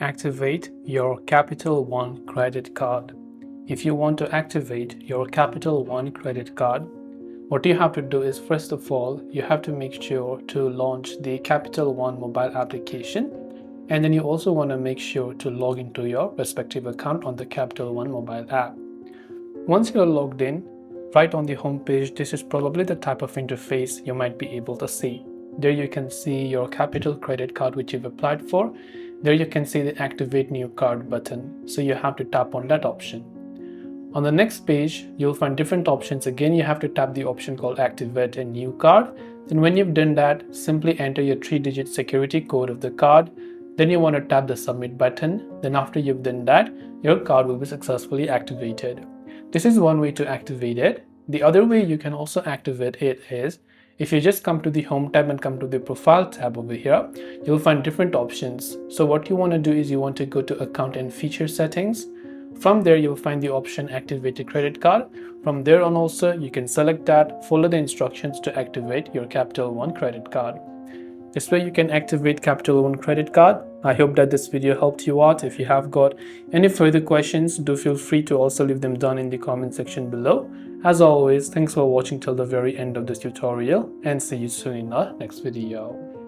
activate your Capital One credit card. If you want to activate your Capital One credit card, what you have to do is, first of all, you have to make sure to launch the Capital One mobile application, and then you also want to make sure to log into your respective account on the Capital One mobile app. Once you're logged in, right on the home page, this is probably the type of interface you might be able to see. There you can see your Capital credit card which you've applied for. There you can see the Activate New Card button, so you have to tap on that option. On the next page, you'll find different options. Again, you have to tap the option called Activate a New Card. Then when you've done that, simply enter your 3-digit security code of the card. Then you want to tap the Submit button. Then after you've done that, your card will be successfully activated. This is one way to activate it. The other way you can also activate it is, if you just come to the Home tab and come to the Profile tab over here, you'll find different options. So what you want to do is you want to go to Account and Feature Settings. From there, you'll find the option Activate a Credit Card. From there on also, you can select that, follow the instructions to activate your Capital One credit card. This way you can activate Capital One credit card. I hope that this video helped you out. If you have got any further questions, do feel free to also leave them down in the comment section below. As always, thanks for watching till the very end of this tutorial, and see you soon in our next video.